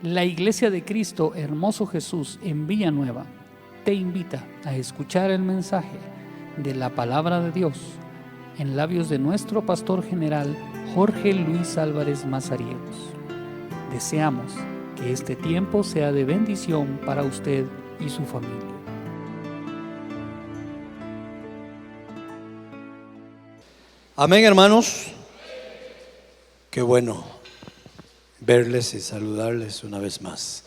La Iglesia de Cristo Hermoso Jesús en Villanueva te invita a escuchar el mensaje de la Palabra de Dios en labios de nuestro pastor general Jorge Luis Álvarez Mazariegos. Deseamos que este tiempo sea de bendición para usted y su familia. Amén, hermanos. Qué bueno verles y saludarles una vez más.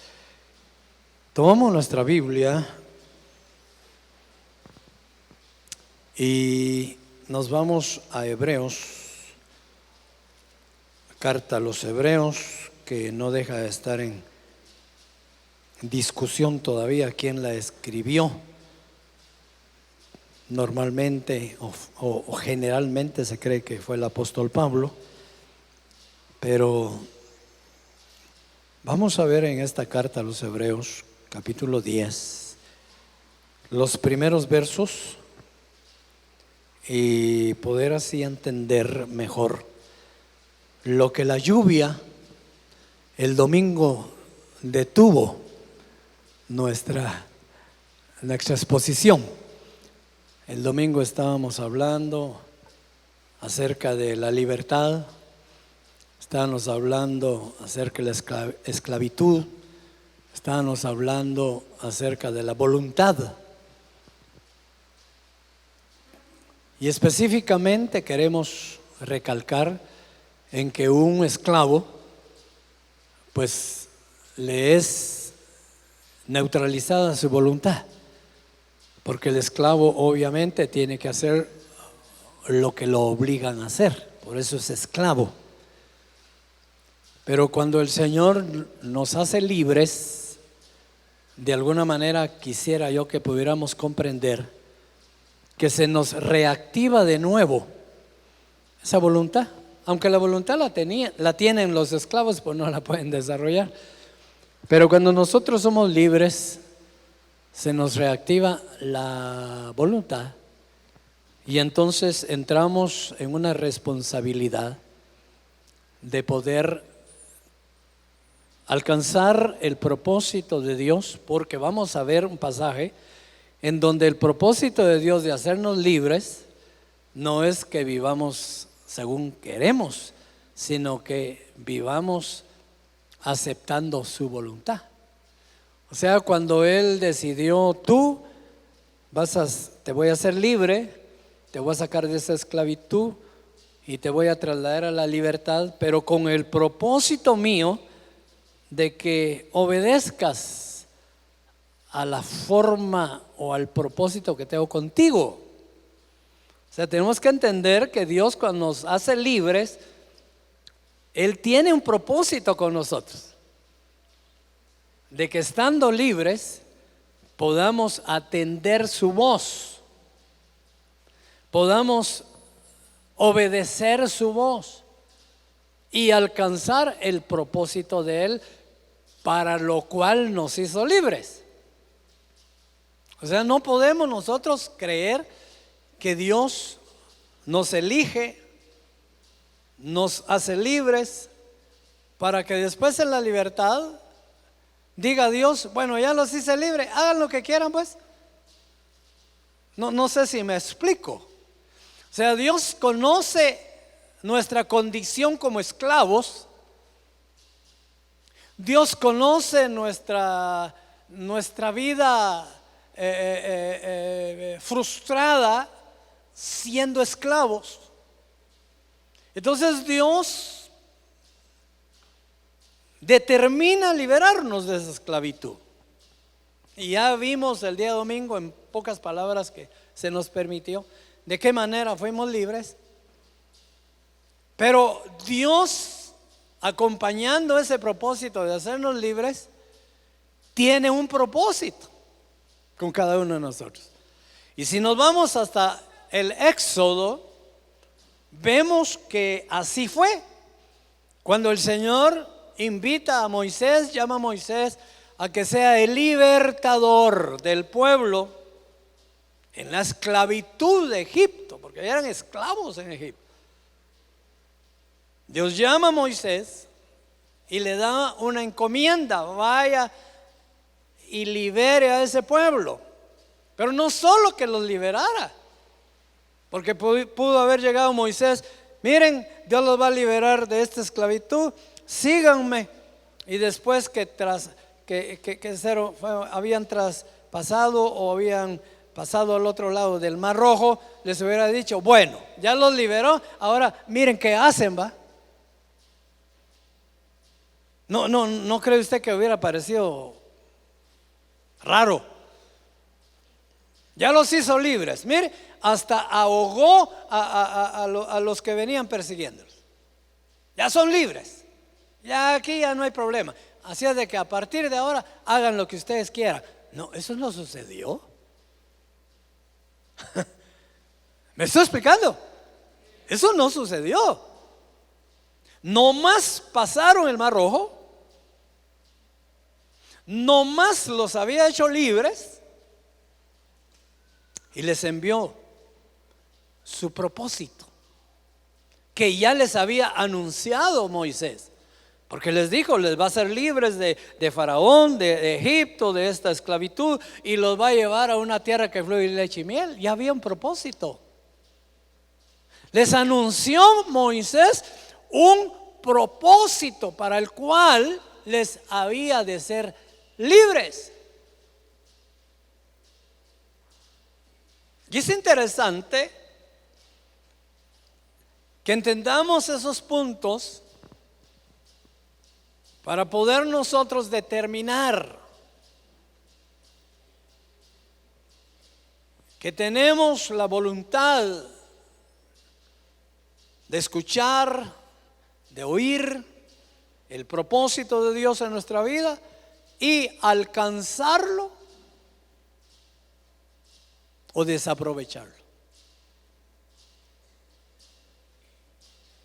Tomamos nuestra Biblia y nos vamos a Hebreos, carta a los Hebreos, que no deja de estar en discusión todavía quién la escribió. Normalmente o generalmente se cree que fue el apóstol Pablo, pero vamos a ver en esta carta a los Hebreos, capítulo 10, los primeros versos y poder así entender mejor lo que la lluvia el domingo detuvo nuestra exposición. El domingo estábamos hablando acerca de la libertad, estábamos hablando acerca de la esclavitud, estábamos hablando acerca de la voluntad. Y específicamente queremos recalcar en que un esclavo pues le es neutralizada su voluntad, porque el esclavo obviamente tiene que hacer lo que lo obligan a hacer, por eso es esclavo. Pero cuando el Señor nos hace libres, de alguna manera quisiera yo que pudiéramos comprender que se nos reactiva de nuevo esa voluntad. Aunque la voluntad la tienen los esclavos, pues no la pueden desarrollar. Pero cuando nosotros somos libres, se nos reactiva la voluntad y entonces entramos en una responsabilidad de poder alcanzar el propósito de Dios, porque vamos a ver un pasaje en donde el propósito de Dios de hacernos libres no es que vivamos según queremos, sino que vivamos aceptando su voluntad. O sea, cuando Él decidió, te voy a hacer libre, te voy a sacar de esa esclavitud y te voy a trasladar a la libertad, pero con el propósito mío de que obedezcas a la forma o al propósito que tengo contigo. O sea, tenemos que entender que Dios, cuando nos hace libres, Él tiene un propósito con nosotros, de que estando libres podamos atender su voz, podamos obedecer su voz y alcanzar el propósito de Él, para lo cual nos hizo libres. O sea, no podemos nosotros creer que Dios nos elige, nos hace libres, para que después en la libertad diga Dios, bueno, ya los hice libres, hagan lo que quieran pues. No sé si me explico. O sea, Dios conoce nuestra condición como esclavos. Dios conoce nuestra vida frustrada siendo esclavos. Entonces Dios determina liberarnos de esa esclavitud. Y ya vimos el día domingo, en pocas palabras, que se nos permitió de qué manera fuimos libres. Pero Dios, acompañando ese propósito de hacernos libres, tiene un propósito con cada uno de nosotros. Y si nos vamos hasta el Éxodo, vemos que así fue. Cuando el Señor invita a Moisés, llama a Moisés a que sea el libertador del pueblo en la esclavitud de Egipto, porque eran esclavos en Egipto. Dios llama a Moisés y le da una encomienda: vaya y libere a ese pueblo. Pero no solo que los liberara, porque pudo haber llegado Moisés: miren, Dios los va a liberar de esta esclavitud, síganme. Y después habían traspasado o habían pasado al otro lado del Mar Rojo, les hubiera dicho: bueno, ya los liberó, ahora miren qué hacen, va. No cree usted que hubiera parecido raro. Ya los hizo libres, mire, hasta ahogó a los que venían persiguiéndolos. Ya son libres, ya aquí ya no hay problema. Así es de que a partir de ahora hagan lo que ustedes quieran. No, eso no sucedió. ¿Me estoy explicando? Eso no sucedió. Nomás pasaron el Mar Rojo, nomás los había hecho libres y les envió su propósito, que ya les había anunciado Moisés. Porque les dijo: les va a hacer libres de Faraón, de Egipto, de esta esclavitud, y los va a llevar a una tierra que fluye leche y miel. Ya había un propósito. Les anunció Moisés un propósito para el cual les había de ser libres. Y es interesante que entendamos esos puntos para poder nosotros determinar que tenemos la voluntad de escuchar, de oír el propósito de Dios en nuestra vida y alcanzarlo o desaprovecharlo.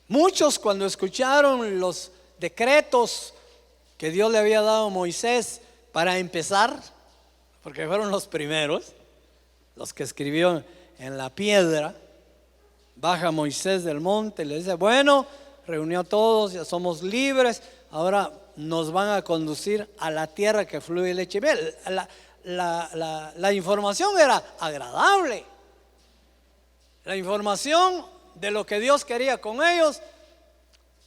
Muchos, cuando escucharon los decretos que Dios le había dado a Moisés para empezar, porque fueron los primeros, los que escribió en la piedra, baja Moisés del monte y le dice: bueno, reunió a todos, ya somos libres, ahora nos van a conducir a la tierra que fluye leche y miel. La información era agradable. La información de lo que Dios quería con ellos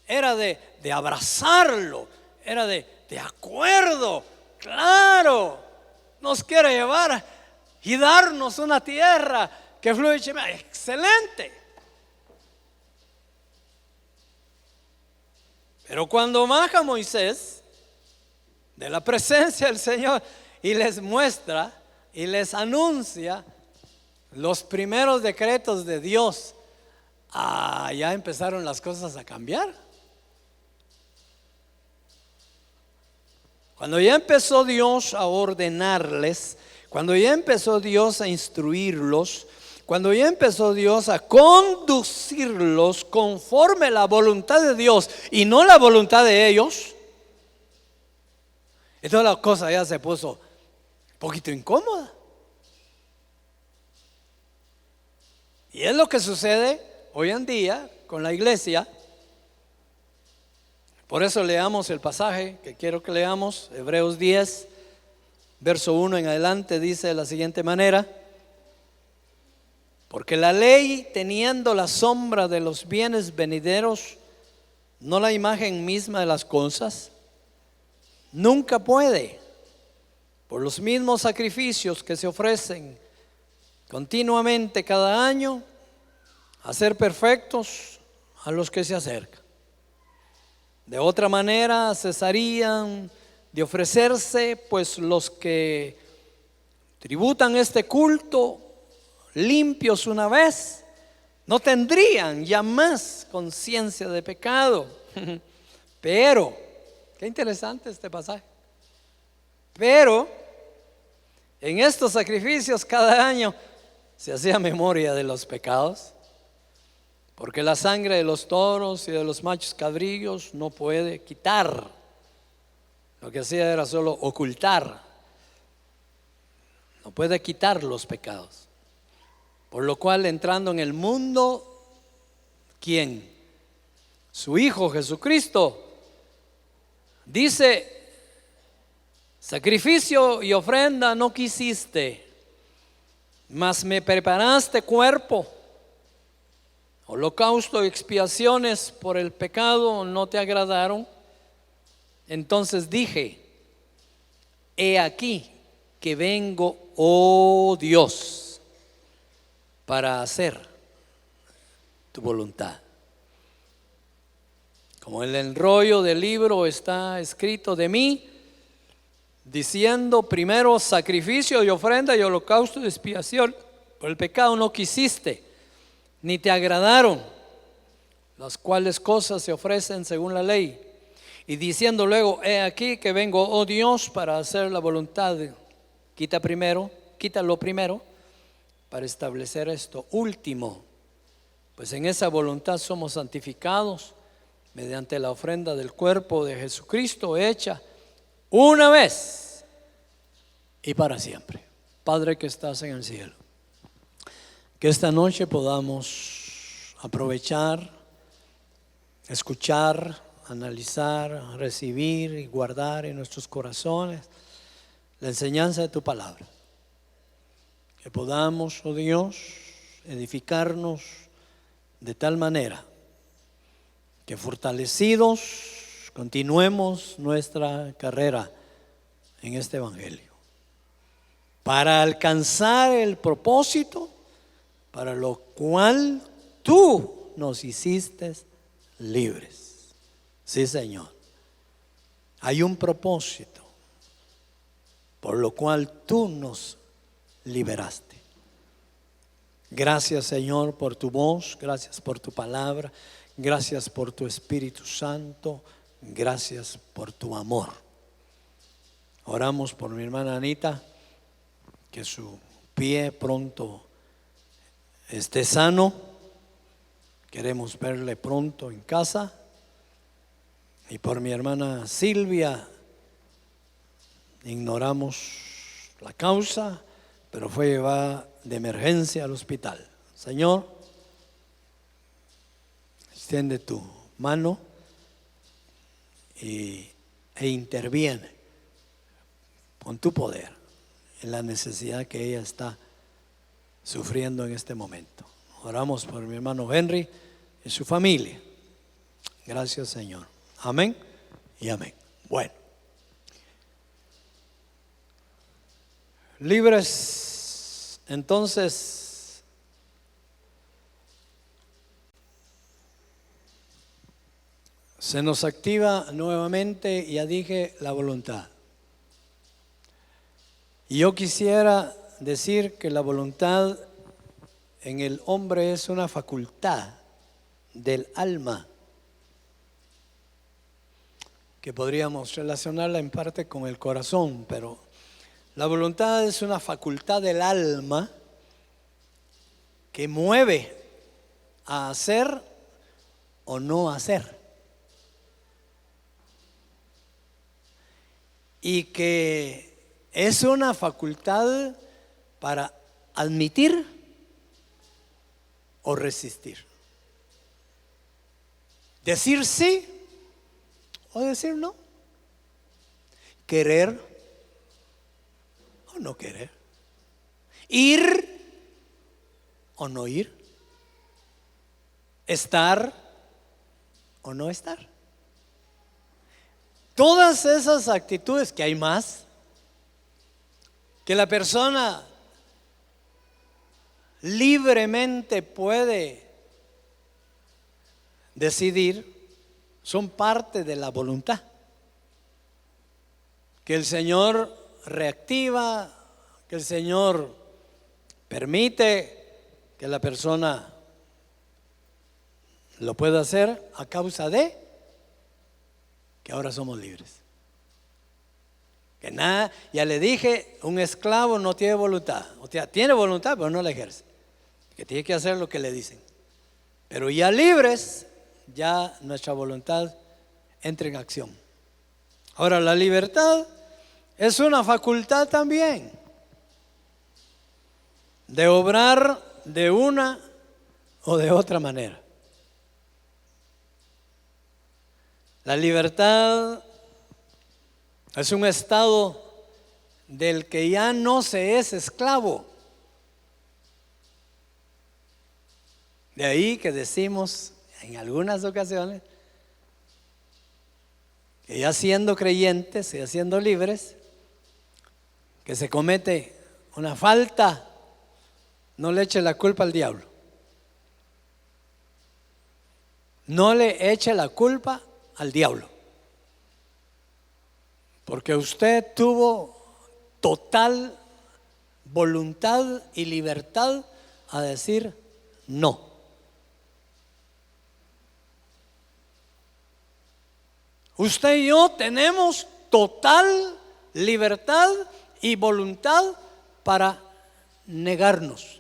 era de abrazarlo, era de acuerdo. Claro, nos quiere llevar y darnos una tierra que fluye leche y miel. Excelente. Pero cuando baja Moisés de la presencia del Señor y les muestra y les anuncia los primeros decretos de Dios, ya empezaron las cosas a cambiar. Cuando ya empezó Dios a ordenarles, cuando ya empezó Dios a instruirlos, cuando ya empezó Dios a conducirlos conforme a la voluntad de Dios y no la voluntad de ellos, entonces la cosa ya se puso un poquito incómoda. Y es lo que sucede hoy en día con la iglesia. Por eso leamos el pasaje que quiero que leamos, Hebreos 10, verso 1 en adelante, dice de la siguiente manera: porque la ley, teniendo la sombra de los bienes venideros, no la imagen misma de las cosas, nunca puede, por los mismos sacrificios que se ofrecen continuamente cada año, hacer perfectos a los que se acercan. De otra manera cesarían de ofrecerse, pues los que tributan este culto limpios una vez no tendrían ya más conciencia de pecado. Pero, qué interesante este pasaje. Pero en estos sacrificios cada año se hacía memoria de los pecados, porque la sangre de los toros y de los machos cabrillos no puede quitar. Lo que hacía era solo ocultar. No puede quitar los pecados. Por lo cual, entrando en el mundo, ¿quién? Su Hijo Jesucristo Dice, sacrificio y ofrenda no quisiste, mas me preparaste cuerpo. Holocausto y expiaciones por el pecado no te agradaron. Entonces dije, he aquí que vengo, oh Dios, para hacer tu voluntad. Como el enrollo del libro está escrito de mí, diciendo, primero sacrificio y ofrenda y holocausto de expiación por el pecado no quisiste, ni te agradaron, las cuales cosas se ofrecen según la ley. Y diciendo luego, he aquí que vengo, oh Dios, para hacer la voluntad. Quítalo primero para establecer esto último. Pues en esa voluntad somos santificados mediante la ofrenda del cuerpo de Jesucristo hecha una vez y para siempre. Padre que estás en el cielo, que esta noche podamos aprovechar, escuchar, analizar, recibir y guardar en nuestros corazones la enseñanza de tu palabra. Que podamos, oh Dios, edificarnos de tal manera que fortalecidos continuemos nuestra carrera en este evangelio para alcanzar el propósito para lo cual tú nos hiciste libres. Sí, Señor, hay un propósito por lo cual tú nos liberaste. Gracias, Señor, por tu voz, gracias por tu palabra, gracias por tu Espíritu Santo, gracias por tu amor. Oramos por mi hermana Anita, que su pie pronto esté sano. Queremos verle pronto en casa. Y por mi hermana Silvia, ignoramos la causa, pero fue llevada de emergencia al hospital. Señor, extiende tu mano e interviene con tu poder en la necesidad que ella está sufriendo en este momento. Oramos por mi hermano Henry y su familia. Gracias, Señor. Amén y amén. Bueno, libres, entonces, se nos activa nuevamente, ya dije, la voluntad. Y yo quisiera decir que la voluntad en el hombre es una facultad del alma, que podríamos relacionarla en parte con el corazón, pero la voluntad es una facultad del alma que mueve a hacer o no hacer, y que es una facultad para admitir o resistir, decir sí o decir no, querer o no querer, ir o no ir, estar o no estar. Todas esas actitudes, que hay más, que la persona libremente puede decidir, son parte de la voluntad que el Señor reactiva, que el Señor permite que la persona lo pueda hacer a causa de que ahora somos libres. Que nada, ya le dije, un esclavo no tiene voluntad, o sea, tiene voluntad pero no la ejerce, que tiene que hacer lo que le dicen. Pero ya libres, ya nuestra voluntad entra en acción. Ahora, la libertad es una facultad también de obrar de una o de otra manera. La libertad Es un estado del que ya no se es esclavo. De ahí que decimos en algunas ocasiones que ya siendo creyentes, ya siendo libres, que se comete una falta, no le eche la culpa al diablo. No le eche la culpa al diablo. Porque usted tuvo total voluntad y libertad a decir no. Usted y yo tenemos total libertad y voluntad para negarnos.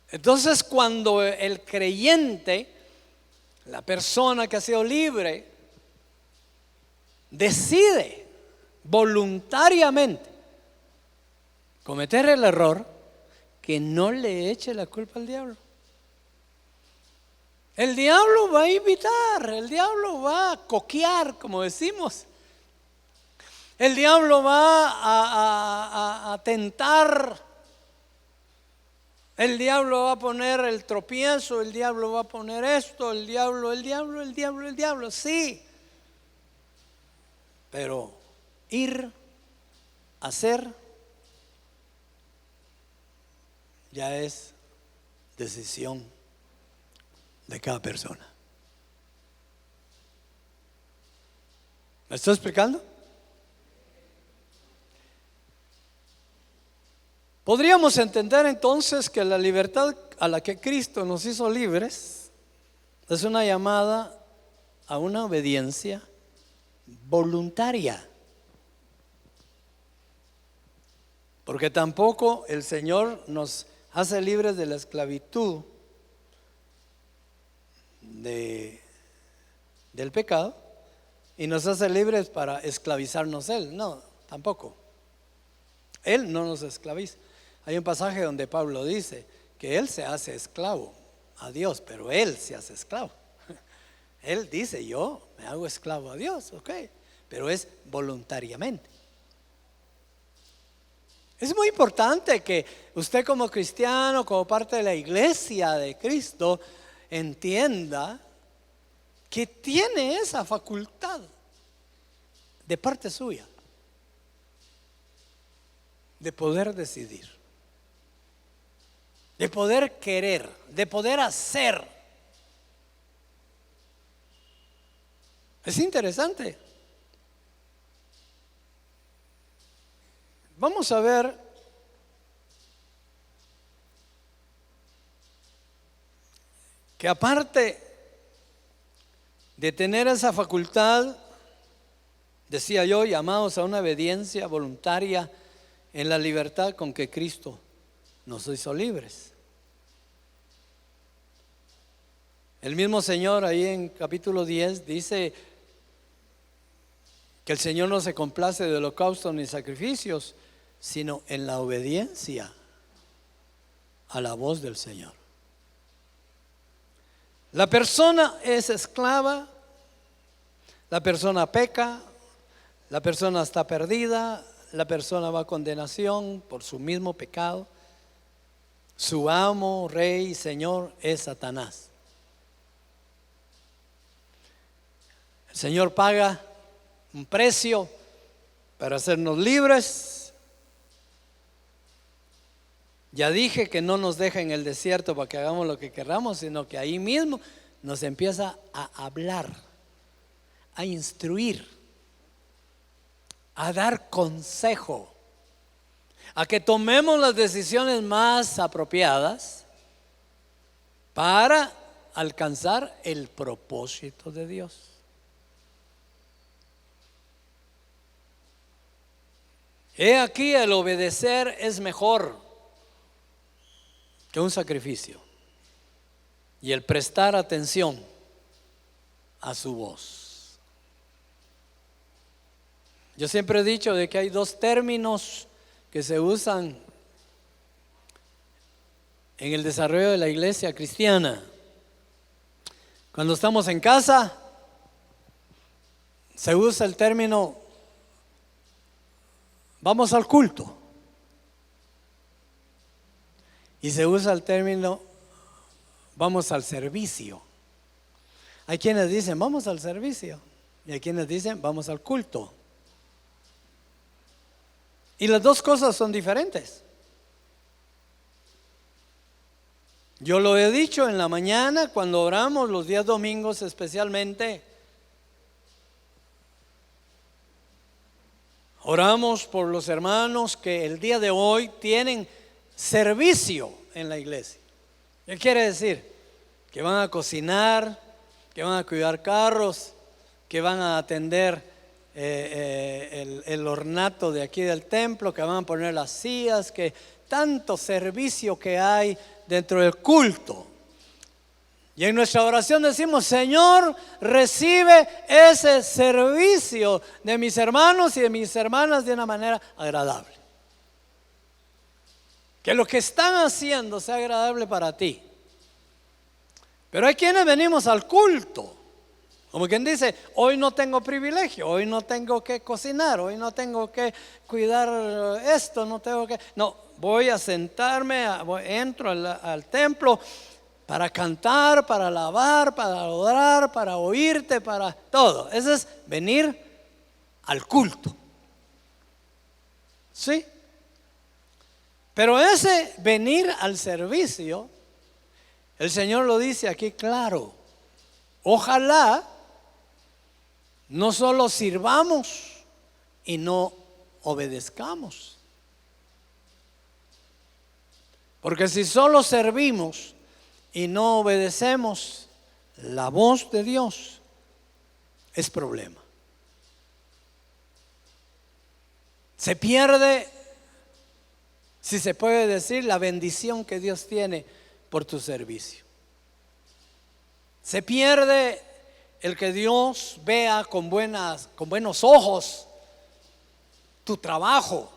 Entonces, cuando el creyente, la persona que ha sido libre, decide voluntariamente cometer el error, que no le eche la culpa al diablo. El diablo va a invitar, el diablo va a coquear, como decimos. El diablo va a tentar. El diablo va a poner el tropiezo, el diablo va a poner esto, el diablo, sí. Pero ir, hacer, ya es decisión de cada persona. ¿Me estoy explicando? Podríamos entender entonces que la libertad a la que Cristo nos hizo libres es una llamada a una obediencia voluntaria. Porque tampoco el Señor nos hace libres de la esclavitud del pecado y nos hace libres para esclavizarnos Él. No, tampoco. Él no nos esclaviza. Hay un pasaje donde Pablo dice que Él se hace esclavo a Dios, pero Él se hace esclavo. Él dice, yo me hago esclavo a Dios, ok, pero es voluntariamente. Es muy importante que usted como cristiano, como parte de la iglesia de Cristo, entienda que tiene esa facultad de parte suya de poder decidir, de poder querer, de poder hacer. Es interesante. Vamos a ver que aparte de tener esa facultad, decía yo, llamados a una obediencia voluntaria en la libertad con que Cristo nos hizo libres. El mismo Señor ahí en capítulo 10 dice que el Señor no se complace de holocaustos ni sacrificios, sino en la obediencia a la voz del Señor. La persona es esclava, la persona peca, la persona está perdida, la persona va a condenación por su mismo pecado. Su amo, rey, señor es Satanás. El Señor paga un precio para hacernos libres. Ya dije que no nos deja en el desierto para que hagamos lo que queramos, sino que ahí mismo nos empieza a hablar, a instruir, a dar consejo, a que tomemos las decisiones más apropiadas para alcanzar el propósito de Dios. He aquí, el obedecer es mejor que un sacrificio, y el prestar atención a su voz. Yo siempre he dicho de que hay dos términos que se usan en el desarrollo de la iglesia cristiana. Cuando estamos en casa, se usa el término vamos al culto, y se usa el término vamos al servicio. Hay quienes dicen vamos al servicio y hay quienes dicen vamos al culto. Y las dos cosas son diferentes. Yo lo he dicho en la mañana cuando oramos los días domingos especialmente. Oramos por los hermanos que el día de hoy tienen servicio en la iglesia. ¿Qué quiere decir? Que van a cocinar, que van a cuidar carros, que van a atender el ornato de aquí del templo, que van a poner las sillas, que tanto servicio que hay dentro del culto. Y en nuestra oración decimos: Señor, recibe ese servicio de mis hermanos y de mis hermanas de una manera agradable. Que lo que están haciendo sea agradable para ti. Pero hay quienes venimos al culto, como quien dice: hoy no tengo privilegio, hoy no tengo que cocinar, hoy no tengo que cuidar esto, no tengo que... No, voy a sentarme, entro al templo para cantar, para alabar, para adorar, para oírte, para todo. Eso es venir al culto. ¿Sí? Pero ese venir al servicio, el Señor lo dice aquí claro. Ojalá no solo sirvamos y no obedezcamos. Porque si solo servimos y no obedecemos la voz de Dios, es problema. Se pierde, si se puede decir, la bendición que Dios tiene por tu servicio. Se pierde el que Dios vea con buenos ojos tu trabajo,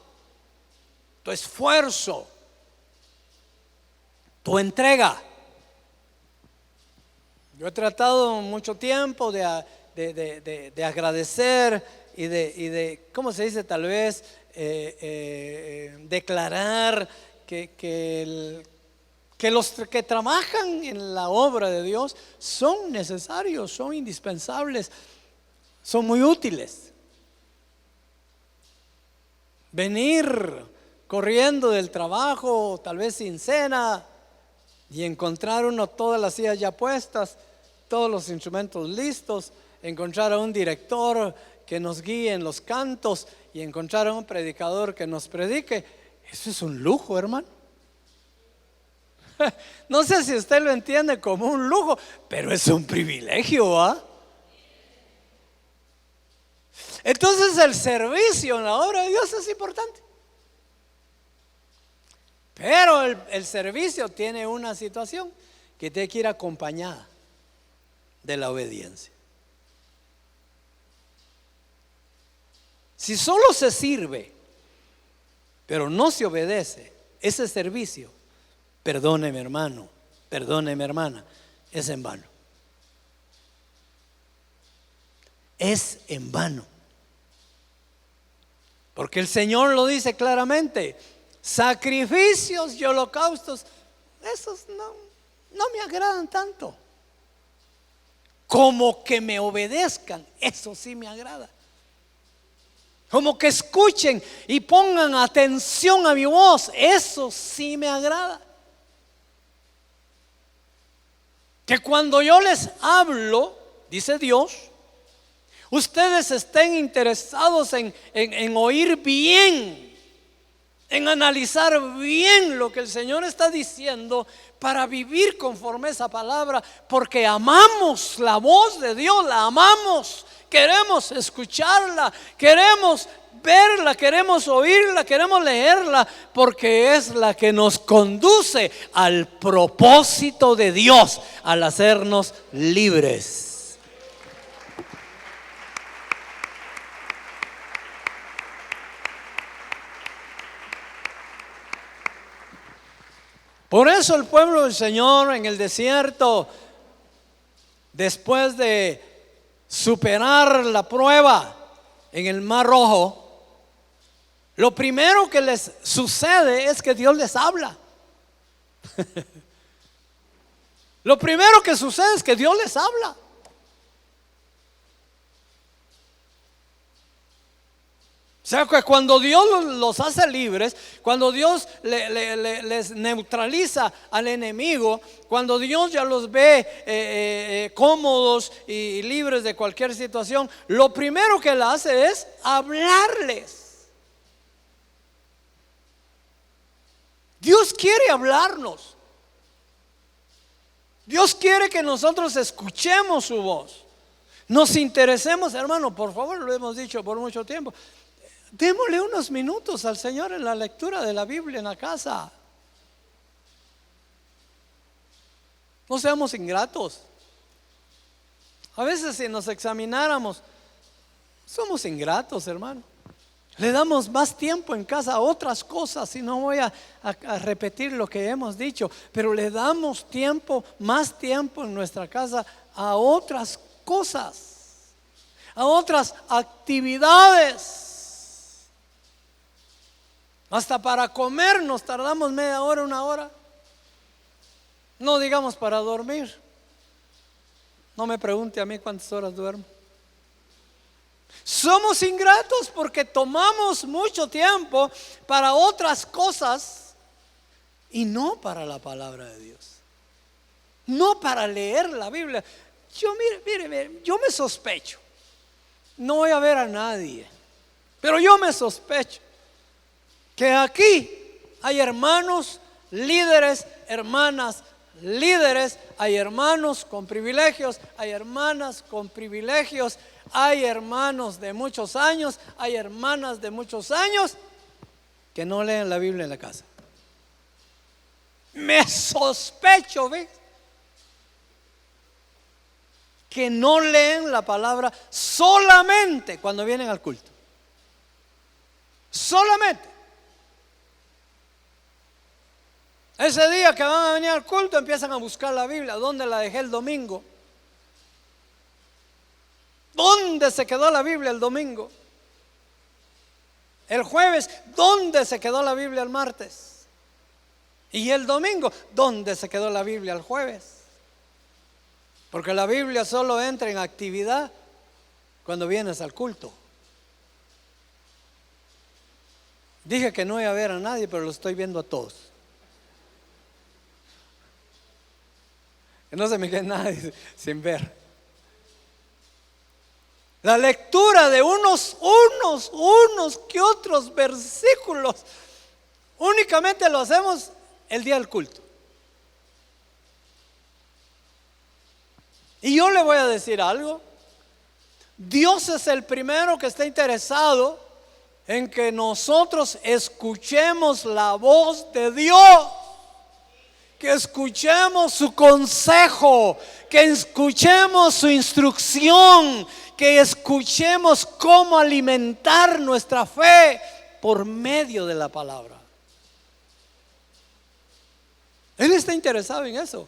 tu esfuerzo, tu entrega. Yo he tratado mucho tiempo de agradecer y de, ¿cómo se dice? Tal vez declarar que los que trabajan en la obra de Dios son necesarios, son indispensables, son muy útiles. Venir corriendo del trabajo, tal vez sin cena, y encontrar uno todas las sillas ya puestas, todos los instrumentos listos, encontrar a un director que nos guíe en los cantos y encontrar a un predicador que nos predique, eso es un lujo, hermano. No sé si usted lo entiende como un lujo, pero es un privilegio, ¿ah? Entonces el servicio en la obra de Dios es importante. Pero el servicio tiene una situación que tiene que ir acompañada de la obediencia. Si solo se sirve, pero no se obedece, ese servicio, perdóneme hermano, perdóneme hermana, es en vano. Es en vano. Porque el Señor lo dice claramente: sacrificios y holocaustos, esos no me agradan tanto. Como que me obedezcan, eso sí me agrada. Como que escuchen y pongan atención a mi voz, eso sí me agrada. Que cuando yo les hablo, dice Dios, ustedes estén interesados en oír bien, en analizar bien lo que el Señor está diciendo para vivir conforme a esa palabra, porque amamos la voz de Dios, la amamos, queremos escucharla, queremos verla, queremos oírla, queremos leerla, porque es la que nos conduce al propósito de Dios, al hacernos libres. Por eso el pueblo del Señor en el desierto, después de superar la prueba en el Mar Rojo, lo primero que les sucede es que Dios les habla. Lo primero que sucede es que Dios les habla. O sea que cuando Dios los hace libres, cuando Dios les neutraliza al enemigo, cuando Dios ya los ve cómodos y libres de cualquier situación, lo primero que Él hace es hablarles. Dios quiere hablarnos. Dios quiere que nosotros escuchemos su voz. Nos interesemos, hermano, por favor, lo hemos dicho por mucho tiempo. Démosle unos minutos al Señor en la lectura de la Biblia en la casa. No seamos ingratos. A veces si nos examináramos, somos ingratos, hermano. Le damos más tiempo en casa a otras cosas, y no voy a repetir lo que hemos dicho, pero le damos más tiempo en nuestra casa a otras cosas, a otras actividades. Hasta para comer nos tardamos media hora, una hora. No digamos para dormir. No me pregunte a mí cuántas horas duermo. Somos ingratos porque tomamos mucho tiempo para otras cosas y no para la palabra de Dios, no para leer la Biblia. Yo mire, yo me sospecho, no voy a ver a nadie, pero yo me sospecho que aquí hay hermanos líderes, hermanas líderes, hay hermanos con privilegios, hay hermanas con privilegios, hay hermanos de muchos años, hay hermanas de muchos años que no leen la Biblia en la casa. Me sospecho, ¿ves? Que no leen la palabra solamente cuando vienen al culto. Solamente. Ese día que van a venir al culto empiezan a buscar la Biblia. ¿Dónde la dejé el domingo? ¿Dónde se quedó la Biblia el domingo? El jueves, ¿dónde se quedó la Biblia el martes? Y el domingo, ¿dónde se quedó la Biblia el jueves? Porque la Biblia solo entra en actividad cuando vienes al culto. Dije que no voy a ver a nadie, pero lo estoy viendo a todos. Que no se me quede nadie sin ver. La lectura de unos que otros versículos únicamente lo hacemos el día del culto. Y yo le voy a decir algo. Dios es el primero que está interesado en que nosotros escuchemos la voz de Dios, que escuchemos su consejo, que escuchemos su instrucción, que escuchemos cómo alimentar nuestra fe por medio de la palabra. Él está interesado en eso.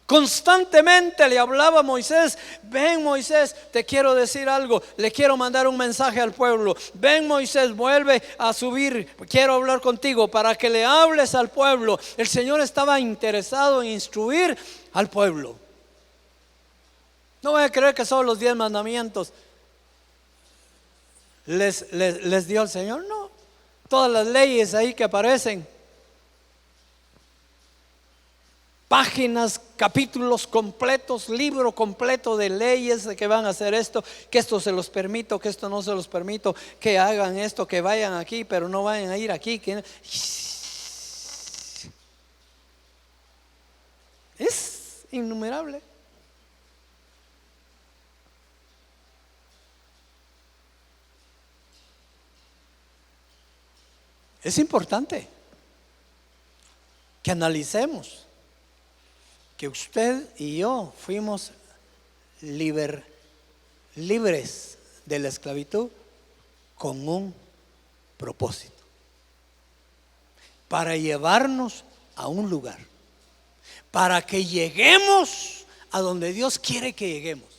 Constantemente le hablaba a Moisés: ven Moisés, te quiero decir algo, le quiero mandar un mensaje al pueblo. Ven Moisés, vuelve a subir, quiero hablar contigo para que le hables al pueblo. El Señor estaba interesado en instruir al pueblo. No voy a creer que solo los 10 mandamientos les dio el Señor. No, todas las leyes ahí que aparecen, páginas, capítulos completos, libro completo de leyes de que van a hacer esto, que esto se los permito, que esto no se los permito, que hagan esto, que vayan aquí, pero no vayan a ir aquí. Es innumerable. Es importante que analicemos que usted y yo fuimos libres de la esclavitud con un propósito: para llevarnos a un lugar, para que lleguemos a donde Dios quiere que lleguemos.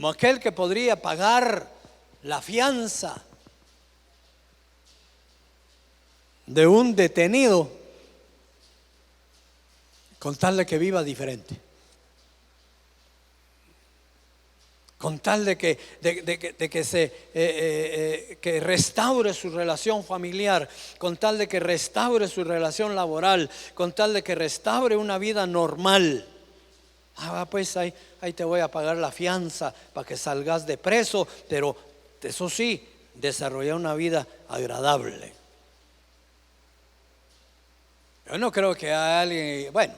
como aquel que podría pagar la fianza de un detenido con tal de que viva diferente, con tal de que que restaure su relación familiar, con tal de que restaure su relación laboral, con tal de que restaure una vida normal. Pues ahí te voy a pagar la fianza para que salgas de preso, pero eso sí, desarrollar una vida agradable. Yo no creo que haya alguien, bueno,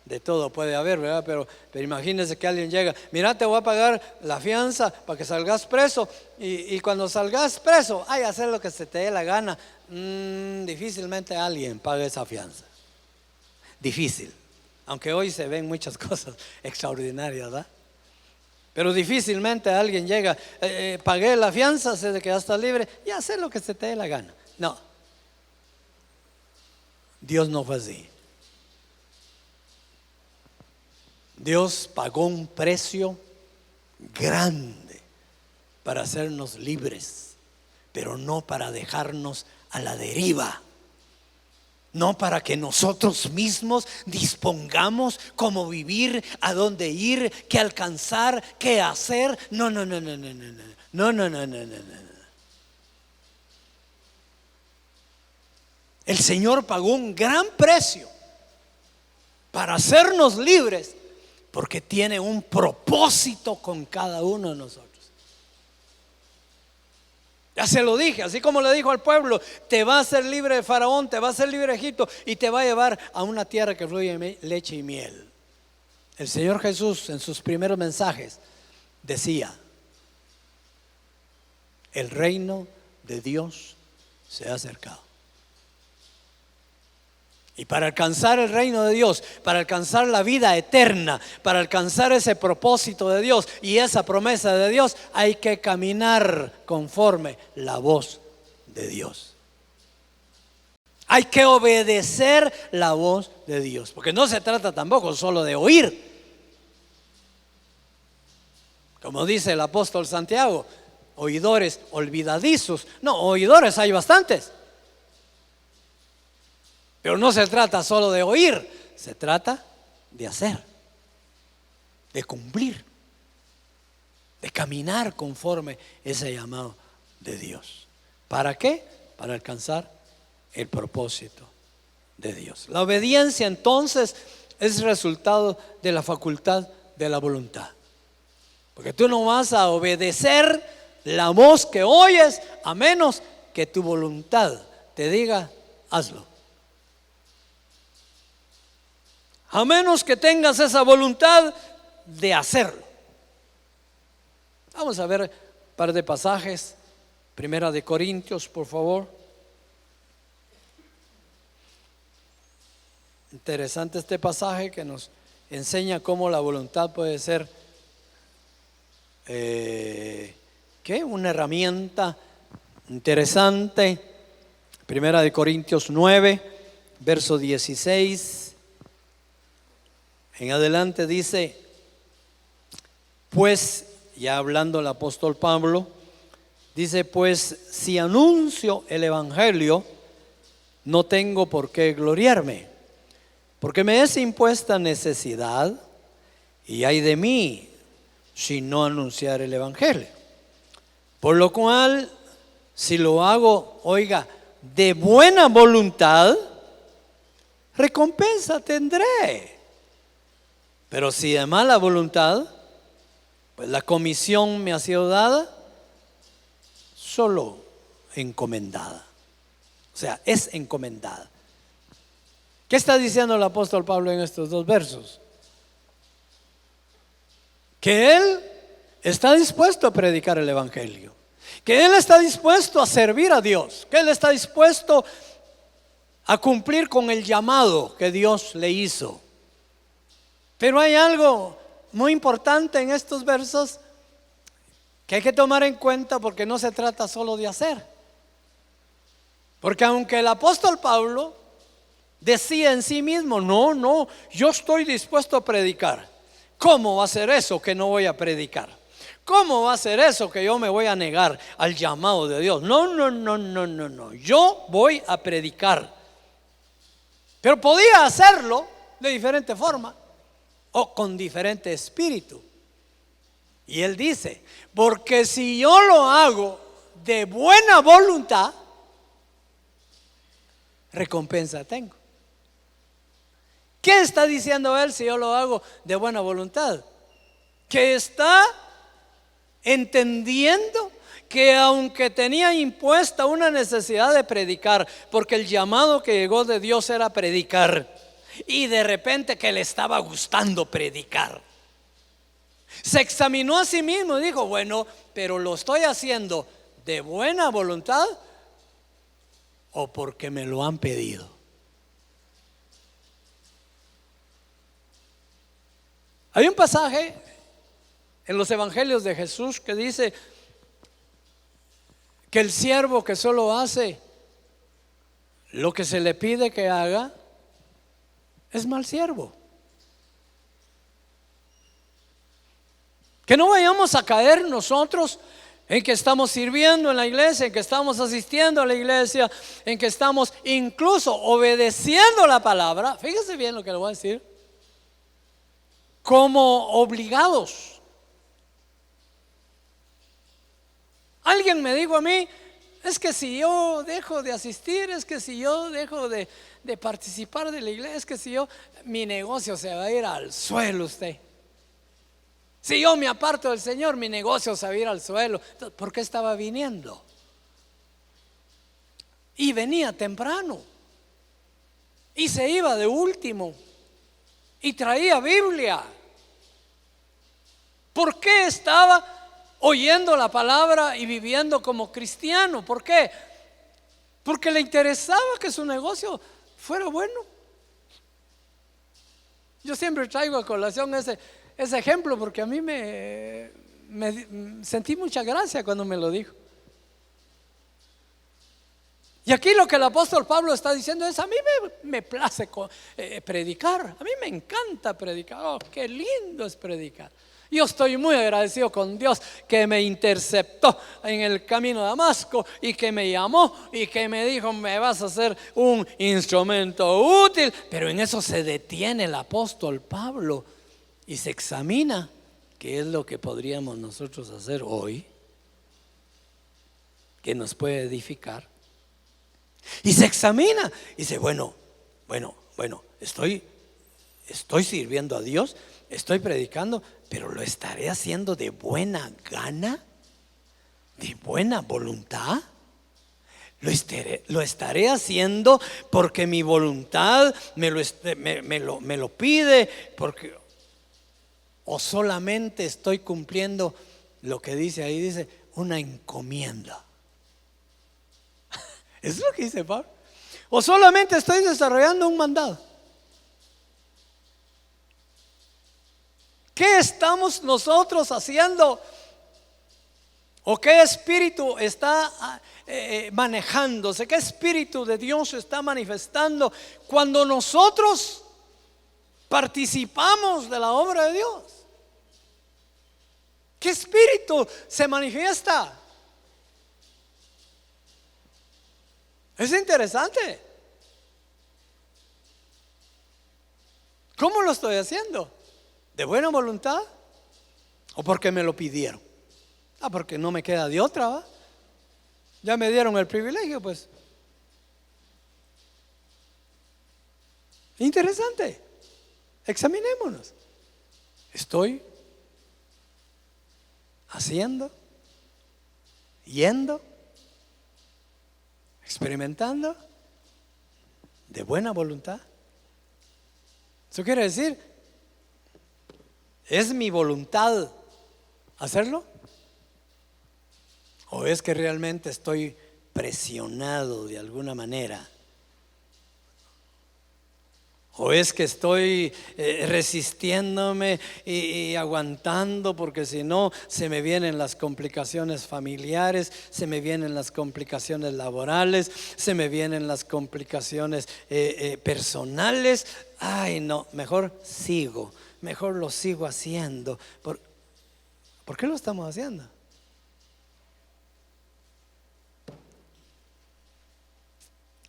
de todo puede haber, ¿verdad? Pero imagínense que alguien llega, mira, te voy a pagar la fianza para que salgas preso, y cuando salgas preso, hacer lo que se te dé la gana. Difícilmente alguien paga esa fianza. Difícil. Aunque hoy se ven muchas cosas extraordinarias, ¿verdad? Pero difícilmente alguien llega, pagué la fianza, sé de que ya estás libre, y haz lo que se te dé la gana. No. Dios no fue así. Dios pagó un precio grande para hacernos libres, pero no para dejarnos a la deriva. No para que nosotros mismos dispongamos cómo vivir, a dónde ir, qué alcanzar, qué hacer. No. El Señor pagó un gran precio para hacernos libres, porque tiene un propósito con cada uno de nosotros. Ya se lo dije, así como le dijo al pueblo, te va a hacer libre de Faraón, te va a hacer libre de Egipto y te va a llevar a una tierra que fluye leche y miel. El Señor Jesús en sus primeros mensajes decía: el reino de Dios se ha acercado. Y para alcanzar el reino de Dios, para alcanzar la vida eterna, para alcanzar ese propósito de Dios y esa promesa de Dios, hay que caminar conforme la voz de Dios. Hay que obedecer la voz de Dios, porque no se trata tampoco solo de oír. Como dice el apóstol Santiago, oidores olvidadizos. No, oidores hay bastantes. Pero no se trata solo de oír, se trata de hacer, de cumplir, de caminar conforme ese llamado de Dios. ¿Para qué? Para alcanzar el propósito de Dios. La obediencia entonces es resultado de la facultad de la voluntad. Porque tú no vas a obedecer la voz que oyes a menos que tu voluntad te diga hazlo. A menos que tengas esa voluntad de hacerlo. Vamos a ver un par de pasajes. Primera de Corintios, por favor. Interesante este pasaje que nos enseña cómo la voluntad puede ser una herramienta interesante. Primera de Corintios 9, verso 16 en adelante dice: pues, ya hablando el apóstol Pablo, dice: pues si anuncio el evangelio, no tengo por qué gloriarme, porque me es impuesta necesidad, y ay de mí si no anunciar el evangelio. Por lo cual, si lo hago, oiga, de buena voluntad, recompensa tendré. Pero si de mala voluntad, pues la comisión me ha sido dada solo encomendada. O sea, es encomendada. ¿Qué está diciendo el apóstol Pablo en estos dos versos? Que él está dispuesto a predicar el evangelio, que él está dispuesto a servir a Dios, que él está dispuesto a cumplir con el llamado que Dios le hizo. Pero hay algo muy importante en estos versos que hay que tomar en cuenta, porque no se trata solo de hacer. Porque aunque el apóstol Pablo decía en sí mismo: no, yo estoy dispuesto a predicar. ¿Cómo va a ser eso que no voy a predicar? ¿Cómo va a ser eso que yo me voy a negar al llamado de Dios? No, no, no, no, no, no. Yo voy a predicar. Pero podía hacerlo de diferente forma o con diferente espíritu. Y él dice, porque si yo lo hago de buena voluntad, recompensa tengo. ¿Qué está diciendo él si yo lo hago de buena voluntad? Que está entendiendo que aunque tenía impuesta una necesidad de predicar, porque el llamado que llegó de Dios era predicar, y de repente que le estaba gustando predicar, se examinó a sí mismo y dijo, bueno, pero lo estoy haciendo de buena voluntad o porque me lo han pedido. Hay un pasaje en los evangelios de Jesús que dice que el siervo que solo hace lo que se le pide que haga es mal siervo. Que no vayamos a caer nosotros en que estamos sirviendo en la iglesia, en que estamos asistiendo a la iglesia, en que estamos incluso obedeciendo la palabra. Fíjese bien lo que le voy a decir, como obligados. Alguien me dijo a mí, es que si yo dejo de asistir, es que si yo dejo de participar de la iglesia, es que si yo, mi negocio se va a ir al suelo usted. Si yo me aparto del Señor, mi negocio se va a ir al suelo. Entonces, ¿por qué estaba viniendo? Y venía temprano. Y se iba de último. Y traía Biblia. ¿Por qué estaba oyendo la palabra y viviendo como cristiano? ¿Por qué? Porque le interesaba que su negocio fuera bueno. Yo siempre traigo a colación ese ejemplo porque a mí me sentí mucha gracia cuando me lo dijo. Y aquí lo que el apóstol Pablo está diciendo es, a mí me place predicar, a mí me encanta predicar. Oh, qué lindo es predicar. Yo estoy muy agradecido con Dios que me interceptó en el camino de Damasco y que me llamó y que me dijo, me vas a hacer un instrumento útil. Pero en eso se detiene el apóstol Pablo y se examina qué es lo que podríamos nosotros hacer hoy que nos puede edificar. Y se examina y dice, bueno, estoy sirviendo a Dios, estoy predicando, pero lo estaré haciendo de buena gana, de buena voluntad. Lo estaré haciendo porque mi voluntad me lo pide, porque, o solamente estoy cumpliendo lo que dice ahí, dice una encomienda. Eso es lo que dice Pablo. O solamente estoy desarrollando un mandado. ¿Qué estamos nosotros haciendo? ¿O qué espíritu está manejándose? ¿Qué espíritu de Dios está manifestando cuando nosotros participamos de la obra de Dios? ¿Qué espíritu se manifiesta? Es interesante. ¿Cómo lo estoy haciendo? ¿De buena voluntad? ¿O porque me lo pidieron? Porque no me queda de otra, ¿va? Ya me dieron el privilegio, pues. Interesante. Examinémonos. Estoy haciendo, yendo, experimentando de buena voluntad. Eso quiere decir, ¿es mi voluntad hacerlo? ¿O es que realmente estoy presionado de alguna manera? ¿O es que estoy resistiéndome y aguantando porque si no se me vienen las complicaciones familiares, se me vienen las complicaciones laborales, se me vienen las complicaciones personales? Ay no, mejor lo sigo haciendo ¿Por qué lo estamos haciendo?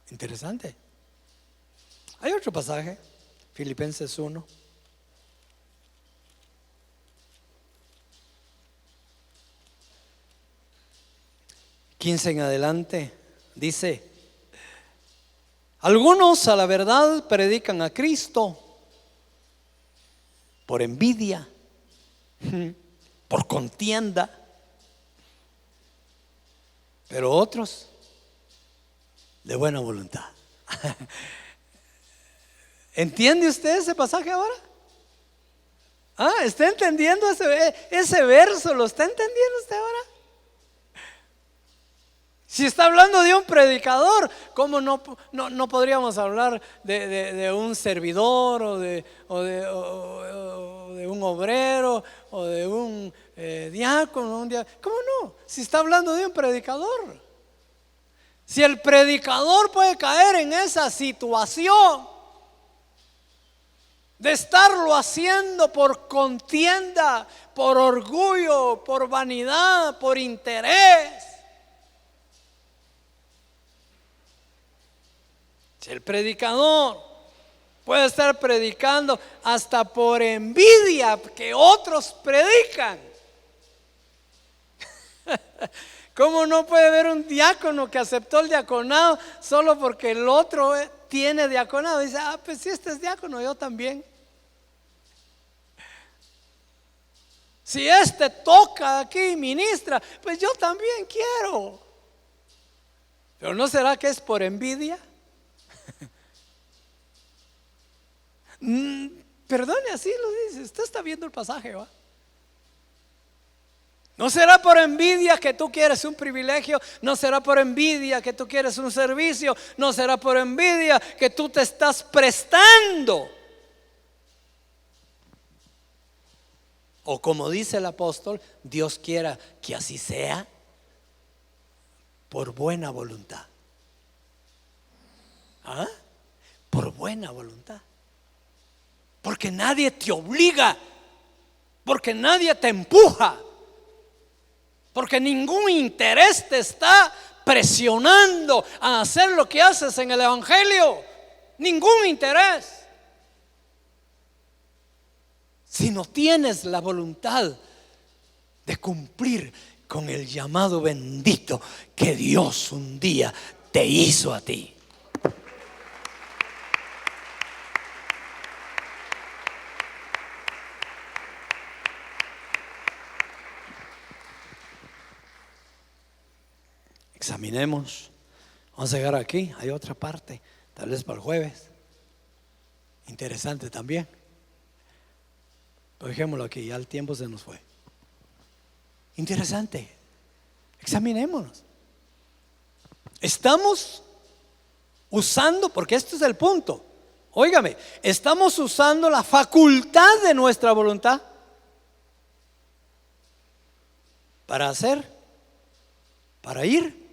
Interesante. Hay otro pasaje, Filipenses 1. (15 en adelante) dice: algunos a la verdad predican a Cristo por envidia, por contienda, pero otros de buena voluntad. ¿Entiende usted ese pasaje ahora? ¿Está entendiendo ese verso? ¿Lo está entendiendo usted ahora? Si está hablando de un predicador, ¿cómo no podríamos hablar de un servidor o de un obrero o de un diácono? ¿Cómo no? Si está hablando de un predicador. Si el predicador puede caer en esa situación de estarlo haciendo por contienda, por orgullo, por vanidad, por interés. Si el predicador puede estar predicando hasta por envidia que otros predican, ¿cómo no puede haber un diácono que aceptó el diaconado solo porque el otro tiene diaconado? Dice: pues si este es diácono, yo también. Si este toca aquí y ministra, pues yo también quiero. Pero ¿no será que es por envidia? Perdone, así lo dice. Usted está viendo el pasaje, ¿va? ¿No será por envidia que tú quieres un privilegio? ¿No será por envidia que tú quieres un servicio? ¿No será por envidia que tú te estás prestando? O como dice el apóstol, Dios quiera que así sea, por buena voluntad. Por buena voluntad. Porque nadie te obliga, porque nadie te empuja, porque ningún interés te está presionando a hacer lo que haces en el evangelio. Ningún interés. Si no tienes la voluntad de cumplir con el llamado bendito que Dios un día te hizo a ti. Examinemos. Vamos a llegar aquí. Hay otra parte, tal vez para el jueves. Interesante también. Pero dejémoslo aquí, ya el tiempo se nos fue. Interesante. Examinémonos. Estamos usando, porque esto es el punto. Óigame, estamos usando la facultad de nuestra voluntad para hacer, para ir,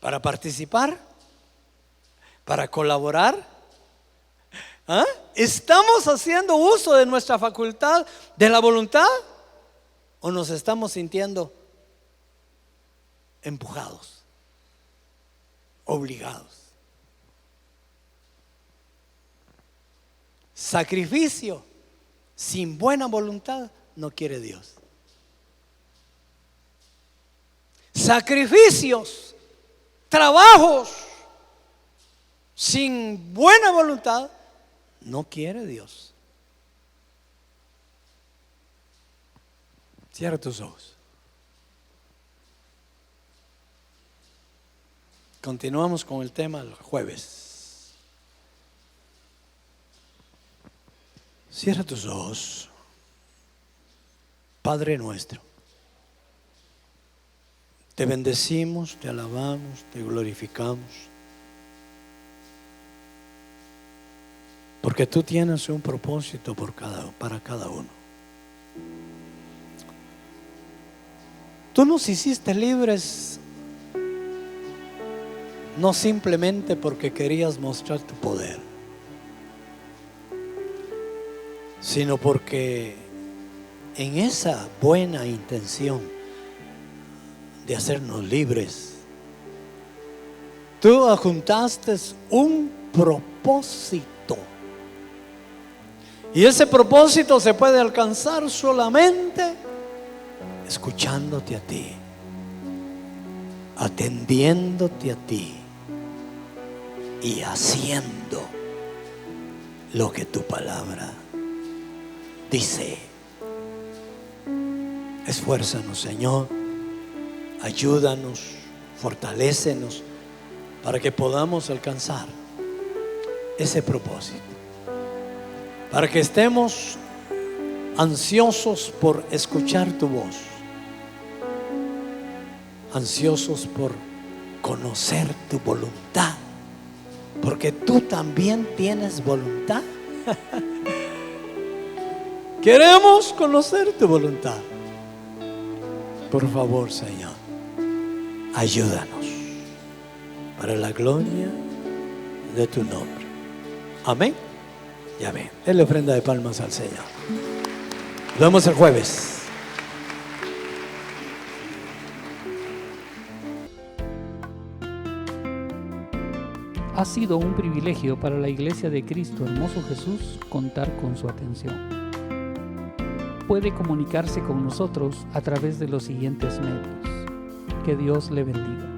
para participar, para colaborar. ¿Estamos haciendo uso de nuestra facultad de la voluntad o nos estamos sintiendo empujados, obligados? Sacrificio sin buena voluntad no quiere Dios. Sacrificios, trabajos sin buena voluntad no quiere Dios. Cierra tus ojos. Continuamos con el tema el jueves. Cierra tus ojos. Padre nuestro, te bendecimos, te alabamos, te glorificamos. Porque tú tienes un propósito para cada uno. Tú nos hiciste libres no simplemente porque querías mostrar tu poder, sino porque en esa buena intención de hacernos libres, tú adjuntaste un propósito. Y ese propósito se puede alcanzar solamente escuchándote a ti, atendiéndote a ti y haciendo lo que tu palabra dice. Esfuérzanos, Señor, ayúdanos, fortalécenos para que podamos alcanzar ese propósito, para que estemos ansiosos por escuchar tu voz, ansiosos por conocer tu voluntad, porque tú también tienes voluntad. Queremos conocer tu voluntad. Por favor, Señor, ayúdanos para la gloria de tu nombre. Amén y amén. Denle ofrenda de palmas al Señor. Nos vemos el jueves. Ha sido un privilegio para la Iglesia de Cristo Hermoso Jesús contar con su atención. Puede comunicarse con nosotros a través de los siguientes medios. Que Dios le bendiga.